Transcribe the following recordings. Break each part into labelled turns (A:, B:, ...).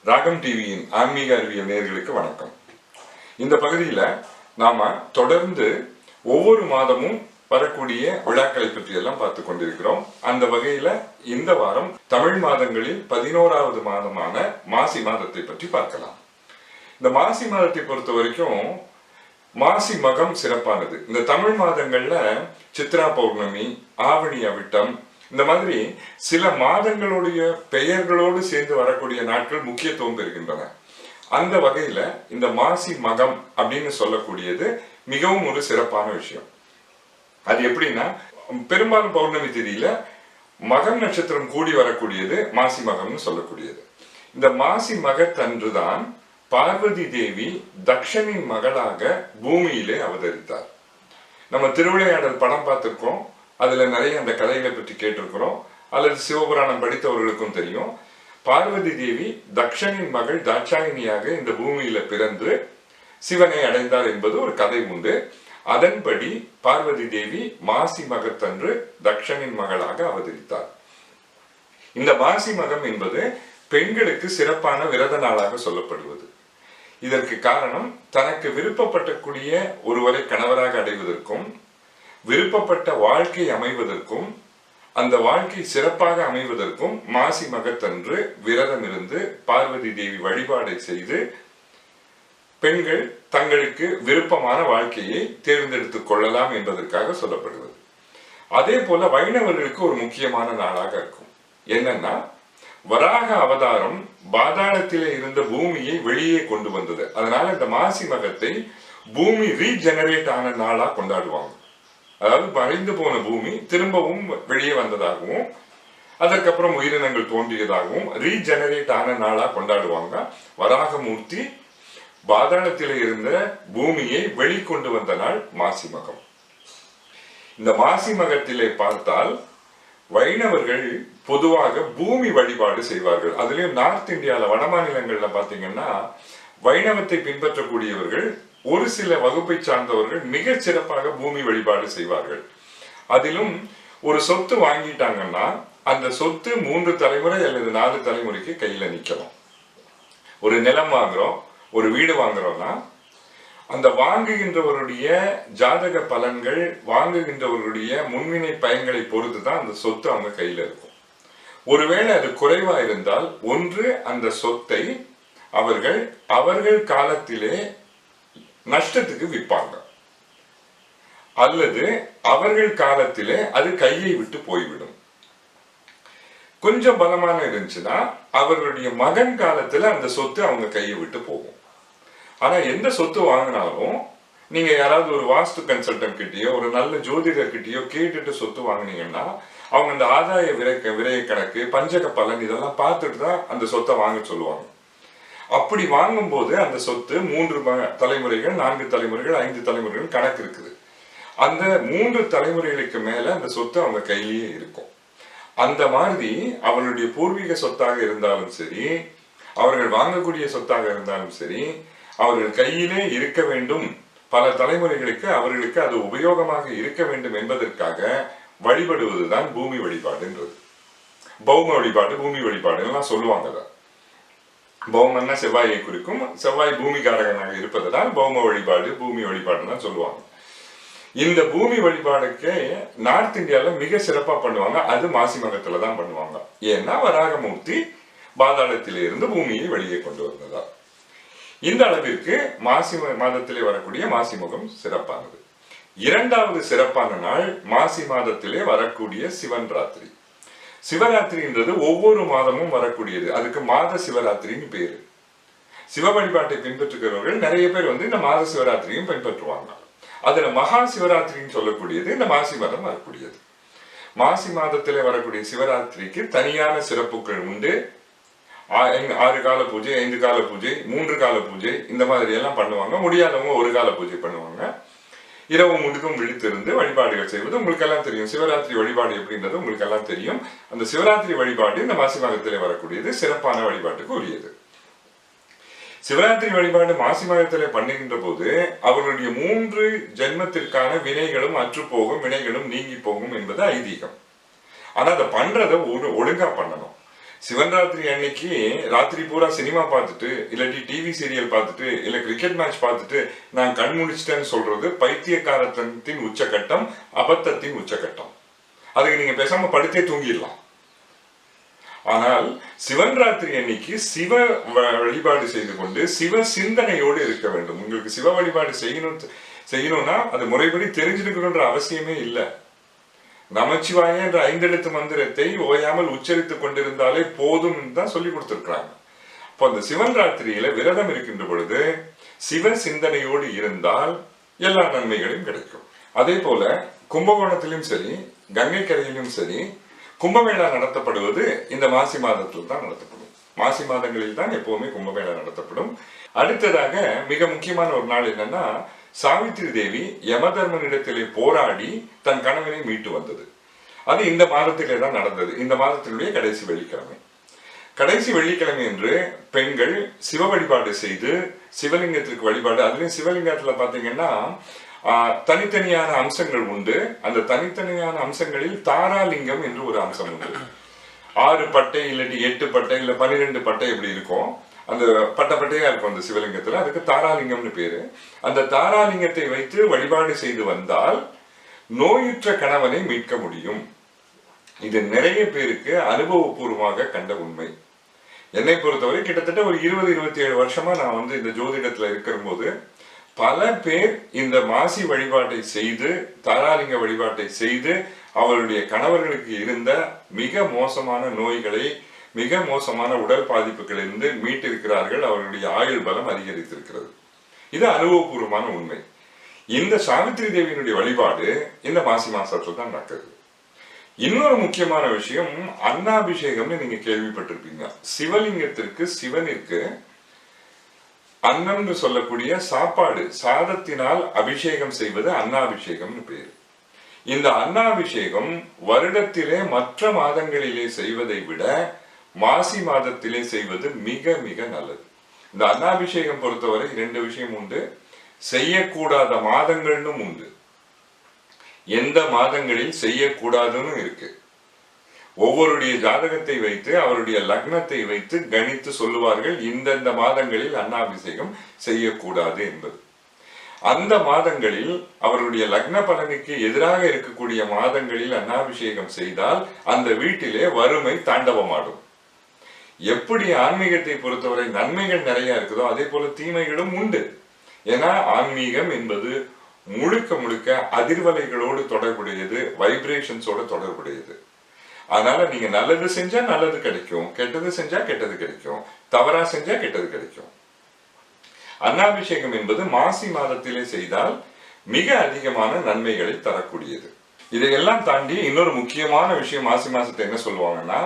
A: ராகம் டிவியின் ஆன்மீக அறிவியல் நேயர்களுக்கு வணக்கம். இந்த பகுதியில் நாம தொடர்ந்து ஒவ்வொரு மாதமும் வரக்கூடிய விழாக்களை பற்றி எல்லாம் பார்த்து கொண்டிருக்கிறோம். அந்த வகையில இந்த வாரம் தமிழ் மாதங்களில் 11வது மாதமான மாசி மாதத்தை பற்றி பார்க்கலாம். இந்த மாசி மாதத்தை பொறுத்த வரைக்கும் மாசி மகம் சிறப்பானது. இந்த தமிழ் மாதங்கள்ல சித்ரா பௌர்ணமி, ஆவணி அவிட்டம், இந்த மாதிரி சில மாதங்களுடைய பெயர்களோடு சேர்ந்து வரக்கூடிய நாட்கள் முக்கியத்துவம் பெறுகின்றன. அந்த வகையில இந்த மாசி மகம் அப்படின்னு சொல்லக்கூடியது மிகவும் ஒரு சிறப்பான விஷயம். அது எப்படின்னா, பெரும்பாலும் பௌர்ணமி திதியில மகம் நட்சத்திரம் கூடி வரக்கூடியது மாசி மகம்னு சொல்லக்கூடியது. இந்த மாசி மகத்தன்றுதான் பார்வதி தேவி தக்ஷனின் மகளாக பூமியிலே அவதரித்தார். நம்ம திருவிளையாடல் படம் பார்த்திருக்கோம். அதுல நிறைய அந்த கதைகளை பற்றி கேட்டிருக்கிறோம், அல்லது சிவபுராணம் படித்தவர்களுக்கும் தெரியும். பார்வதி தேவி தக்ஷனின் மகள் தாட்சாயினியாக இந்த பூமியில பிறந்து சிவனை அடைந்தார் என்பது ஒரு கதை உண்டு. அதன்படி பார்வதி தேவி மாசி மகத்தன்று தக்ஷனின் மகளாக அவதரித்தார். இந்த மாசி மகம் என்பது பெண்களுக்கு சிறப்பான விரத நாளாக சொல்லப்படுவது. இதற்கு காரணம், தனக்கு விருப்பப்படக்கூடிய ஒருவரை கணவராக அடைவதற்கும், விருப்பப்பட்ட வாழ்க்கை அமைவதற்கும், அந்த வாழ்க்கை சிறப்பாக அமைவதற்கும் மாசி மகத்தன்று விரதம் இருந்து பார்வதி தேவி வழிபாடை செய்து பெண்கள் தங்களுக்கு விருப்பமான வாழ்க்கையை தேர்ந்தெடுத்துக் கொள்ளலாம் என்பதற்காக சொல்லப்படுவது. அதே போல வைணவர்களுக்கு ஒரு முக்கியமான நாளாக இருக்கும். என்னன்னா, வராக அவதாரம் பாதாளத்திலே இருந்த பூமியை வெளியே கொண்டு வந்தது. அதனால இந்த மாசி மகத்தை பூமி ரீஜெனரேட் ஆன நாளா கொண்டாடுவாங்க. அதாவது மறைந்து போன பூமி திரும்பவும் வெளியே வந்ததாகவும், அதற்கப்புறம் உயிரினங்கள் தோன்றியதாகவும் ரீஜெனரேட் ஆன நாளா கொண்டாடுவாங்க. வராகமூர்த்தி பாதாளத்திலே இருந்த பூமியை வெளிக்கொண்டு வந்த நாள் மாசி மகம். இந்த மாசி மகத்திலே பார்த்தால் வைணவர்கள் பொதுவாக பூமி வழிபாடு செய்வார்கள். அதுலயும் நார்த் இந்தியால வட மாநிலங்கள்ல பாத்தீங்கன்னா வைணவத்தை பின்பற்றக்கூடியவர்கள் ஒரு சில வகுப்பை சார்ந்தவர்கள் மிக சிறப்பாக பூமி வழிபாடு செய்வார்கள். அதிலும் ஒரு சொத்து வாங்கிட்டாங்கன்னா அந்த சொத்து 3 தலைமுறை அல்லது 4 தலைமுறைக்கு கையில நிக்கணும். ஒரு நிலம் வாங்குறோம், ஒரு வீடு வாங்குறோம்னா அந்த வாங்குகின்றவருடைய ஜாதக பலன்கள், வாங்குகின்றவருடைய முன்வினை பயன்களை பொறுத்து தான் அந்த சொத்து அவங்க கையில இருக்கும். ஒருவேளை அது குறைவா இருந்தால், ஒன்று அந்த சொத்தை அவர்கள் காலத்திலே நஷ்டத்துக்கு விற்பாங்க, அல்லது அவர்கள் காலத்திலே அது கையை விட்டு போய்விடும். கொஞ்சம் பலமான இருந்துச்சுன்னா அவர்களுடைய மகன் காலத்துல அந்த சொத்து அவங்க கையை விட்டு போகும். ஆனா எந்த சொத்து வாங்கினாலும் நீங்க யாராவது ஒரு வாஸ்து கன்சல்டன்ட் கிட்டயோ ஒரு நல்ல ஜோதிடர் கிட்டயோ கேட்டுட்டு சொத்து வாங்கினீங்கன்னா அவங்க அந்த ஆதாய விரை கணக்கு, பஞ்சக பலன் இதெல்லாம் பார்த்துட்டு தான் அந்த சொத்தை வாங்க சொல்லுவாங்க. அப்படி வாங்கும்போது அந்த சொத்து 3 தலைமுறைகள், 4 தலைமுறைகள், 5 தலைமுறைகள் கணக்கு இருக்குது. அந்த 3 தலைமுறைகளுக்கு மேல அந்த சொத்து அவங்க கையிலேயே இருக்கும். அந்த மாதிரி அவர்களுடைய பூர்வீக சொத்தாக இருந்தாலும் சரி, அவர்கள் வாங்கக்கூடிய சொத்தாக இருந்தாலும் சரி, அவர்கள் கையிலே இருக்க வேண்டும், பல தலைமுறைகளுக்கு அவர்களுக்கு அது உபயோகமாக இருக்க வேண்டும் என்பதற்காக வழிபடுவதுதான் பூமி வழிபாடுன்றது. பௌம வழிபாடு, பூமி வழிபாடு எல்லாம் சொல்லுவாங்க. பௌமன்னா செவ்வாயை குறிக்கும். செவ்வாய் பூமிகாரகனாக இருப்பதால் பௌம வழிபாடு, பூமி வழிபாடுன்னு சொல்லுவாங்க. இந்த பூமி வழிபாடுக்கு நார்த் இந்தியால மிக சிறப்பா பண்ணுவாங்க. அது மாசி மகத்துல தான் பண்ணுவாங்க. ஏன்னா வராகமூர்த்தி பாதாளத்திலே இருந்து பூமியை வெளியே கொண்டு வந்ததா. இந்த அளவிற்கு மாசி மாதத்திலே வரக்கூடிய மாசி மகம் சிறப்பானது. 2வது சிறப்பான நாள் மாசி மாதத்திலே வரக்கூடிய சிவன் ராத்திரி. சிவராத்திரின்றது ஒவ்வொரு மாதமும் வரக்கூடியது. அதுக்கு மாத சிவராத்திரின்னு பேரு. சிவ வழிபாட்டை பின்பற்றுகிறவர்கள் நிறைய பேர் இந்த மாத சிவராத்திரியும் பின்பற்றுவாங்க. அதுல மகா சிவராத்திரின்னு சொல்லக்கூடியது இந்த மாசி மாதம் வரக்கூடியது. மாசி மாதத்திலே வரக்கூடிய சிவராத்திரிக்கு தனியான சிறப்புகள் உண்டு. 6 கால பூஜை, 5 கால பூஜை, 3 கால பூஜை, இந்த மாதிரி எல்லாம் பண்ணுவாங்க. முடியாதவங்க 1 கால பூஜை பண்ணுவாங்க. இரவு முழுக்கும் விழித்திருந்து வழிபாடுகள் செய்வது உங்களுக்கு எல்லாம் தெரியும். சிவராத்திரி வழிபாடு எப்படின்றது உங்களுக்கு எல்லாம் தெரியும். அந்த சிவராத்திரி வழிபாடு இந்த மாசி மாதத்திலே வரக்கூடியது சிறப்பான வழிபாட்டுக்கு உரியது. சிவராத்திரி வழிபாடு மாசி மாதத்திலே பண்ணுகின்ற போது அவர்களுடைய 3 ஜென்மத்திற்கான வினைகளும் அற்று போகும், வினைகளும் நீங்கி போகும் என்பது ஐதீகம். ஆனா அதை பண்றதை ஒழுங்கா பண்ணணும். சிவன்ராத்திரி அன்னைக்கு ராத்திரி பூரா சினிமா பார்த்துட்டு இல்லாட்டி டிவி சீரியல் பார்த்துட்டு இல்ல கிரிக்கெட் மேட்ச் பார்த்துட்டு நான் கண் முடிச்சிட்டேன்னு சொல்றது பைத்தியக்காரத்தின் உச்சகட்டம், அபத்தத்தின் உச்சகட்டம். அதுக்கு நீங்க பேசாம படுத்தே தூங்கிடலாம். ஆனால் சிவன்ராத்திரி அன்னைக்கு சிவ வழிபாடு செய்து கொண்டு சிவ சிந்தனையோடு இருக்க வேண்டும். உங்களுக்கு சிவ வழிபாடு செய்யணும்னா அது முறைப்படி தெரிஞ்சிருக்கணும்ன்ற அவசியமே இல்லை. நமச்சிவாய என்ற 5 எழுத்து மந்திரத்தை ஓயாமல் உச்சரித்துக் கொண்டிருந்தாலே போதும் தான் சொல்லி கொடுத்திருக்கிறாங்க. அப்போ அந்த சிவன் ராத்திரியில விரதம் இருக்கின்ற பொழுது சிவ சிந்தனையோடு இருந்தால் எல்லா நன்மைகளும் கிடைக்கும். அதே போல கும்பகோணத்திலும் சரி, கங்கை கரையிலும் சரி, கும்பமேளா நடத்தப்படுவது இந்த மாசி மாதத்தில் தான் நடத்தப்படும். மாசி மாதங்களில் தான் எப்பவுமே கும்பமேளா நடத்தப்படும். அடுத்ததாக மிக முக்கியமான ஒரு நாள் என்னன்னா, சாவித்திரி தேவி யமதர்மனிடத்திலே போராடி தன் கணவனை மீட்டு வந்தது. அது இந்த மாதத்திலே தான் நடந்தது. இந்த மாதத்தினுடைய கடைசி வெள்ளிக்கிழமை. கடைசி வெள்ளிக்கிழமை என்று பெண்கள் சிவ வழிபாடு செய்து சிவலிங்கத்திற்கு வழிபாடு. அதுலயும் சிவலிங்கத்துல பாத்தீங்கன்னா தனித்தனியான அம்சங்கள் உண்டு. அந்த தனித்தனியான அம்சங்களில் தாராலிங்கம் என்று ஒரு அம்சம் உண்டு. 6 பட்டை இல்லாட்டி 8 பட்டை இல்ல 12 பட்டை இப்படி இருக்கும். அந்த பட்டையா இருக்கும் அந்த சிவலிங்கத்துல. அதுக்கு தாராலிங்கம்னு பேரு. அந்த தாராலிங்கத்தை வைத்து வழிபாடு செய்து வந்தால் நோயுற்ற கணவனை மீட்க முடியும். இது நிறைய பேருக்கு அனுபவபூர்வமாக கண்ட உண்மை. என்னை பொறுத்தவரை கிட்டத்தட்ட ஒரு 20-27 வருஷமா நான் இந்த ஜோதிடத்துல இருக்கிற போது பல பேர் இந்த மாசி வழிபாட்டை செய்து, தாராலிங்க வழிபாட்டை செய்து அவருடைய கணவர்களுக்கு இருந்த மிக மோசமான நோய்களை, மிக மோசமான உடல் பாதிப்புகளிலிருந்து மீட்டிருக்கிறார்கள். அவர்களுடைய ஆயுள் பலம் அதிகரித்திருக்கிறது. இது அனுபவபூர்வமான உண்மை. இந்த சாவித்திரி தேவியினுடைய வழிபாடு இந்த மாசி மாசத்துல தான் நடக்குது. இன்னொரு முக்கியமான விஷயம், அன்னாபிஷேகம்னு நீங்க கேள்விப்பட்டிருப்பீங்க. சிவலிங்கத்திற்கு, சிவனிற்கு அன்னம்னு சொல்லக்கூடிய சாப்பாடு, சாதத்தினால் அபிஷேகம் செய்வது அன்னாபிஷேகம்னு பேரு. இந்த அன்னாபிஷேகம் வருடத்திலே மற்ற மாதங்களிலே செய்வதை விட மாசி மாதத்திலே செய்வது மிக மிக நல்லது. இந்த அன்னாபிஷேகம் பொறுத்தவரை 2 விஷயம் உண்டு. செய்யக்கூடாத மாதங்கள்னும் உண்டு. எந்த மாதங்களில் செய்யக்கூடாதுன்னு இருக்கு. ஒவ்வொருடைய ஜாதகத்தை வைத்து, அவருடைய லக்னத்தை வைத்து கணித்து சொல்லுவார்கள் இந்தந்த மாதங்களில் அன்னாபிஷேகம் செய்யக்கூடாது என்பது. அந்த மாதங்களில் அவருடைய லக்ன பலனுக்கு எதிராக இருக்கக்கூடிய மாதங்களில் அன்னாபிஷேகம் செய்தால் அந்த வீட்டிலே வறுமை தாண்டவமாடும். எப்படி ஆன்மீகத்தை பொறுத்தவரை நன்மைகள் நிறைய இருக்குதோ அதே போல தீமைகளும் உண்டு. ஏன்னா ஆன்மீகம் என்பது முழுக்க முழுக்க அதிர்வலைகளோடு தொடர்புடையது, வைப்ரேஷன்ஸோட தொடர்புடையது. அதனால நீங்க நல்லது செஞ்சா நல்லது கிடைக்கும், கெட்டது செஞ்சா கெட்டது கிடைக்கும், தவறா செஞ்சா கெட்டது கிடைக்கும். அன்னாபிஷேகம் என்பது மாசி மாதத்திலே செய்தால் மிக அதிகமான நன்மைகளை தரக்கூடியது. இதையெல்லாம் தாண்டி இன்னொரு முக்கியமான விஷயம், மாசி மாசத்தை என்ன சொல்லுவாங்கன்னா,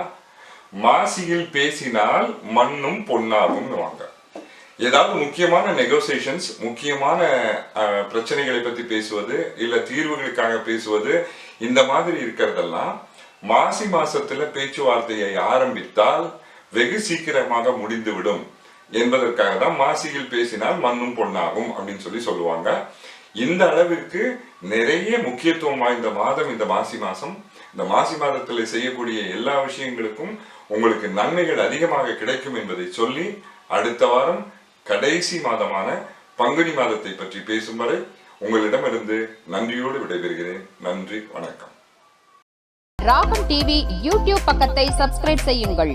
A: மாசியில் பேசினால் மண்ணும் பொன்னாகும் வாங்க. ஏதாவது முக்கியமான நெகோசியேஷன்ஸ், முக்கியமான பிரச்சனைகளை பத்தி பேசுவது, இல்ல தீர்வுகளுக்காக பேசுவது, இந்த மாதிரி இருக்கிறதெல்லாம் மாசி மாசத்துல பேச்சுவார்த்தையை ஆரம்பித்தால் வெகு சீக்கிரமாக முடிந்துவிடும் என்பதற்காக தான் மாசியில் பேசினால் மண்ணும் பொன்னாகும் அப்படின்னு சொல்லுவாங்க. இந்த அளவிற்கு நிறைய முக்கியத்துவம் வாய்ந்த மாதம் இந்த மாசி மாசம். இந்த மாசி மாதத்துல செய்யக்கூடிய எல்லா விஷயங்களுக்கும் உங்களுக்கு நன்மைகள் அதிகமாக கிடைக்கும் என்பதை சொல்லி, அடுத்த வாரம் கடைசி மாதமான பங்குனி மாதத்தை பற்றி பேசும் வரை உங்களிடமிருந்து நன்றியோடு விடைபெறுகிறேன். நன்றி, வணக்கம்.
B: ராகம் டிவி யூடியூப் பக்கத்தை சப்ஸ்கிரைப் செய்யுங்கள்.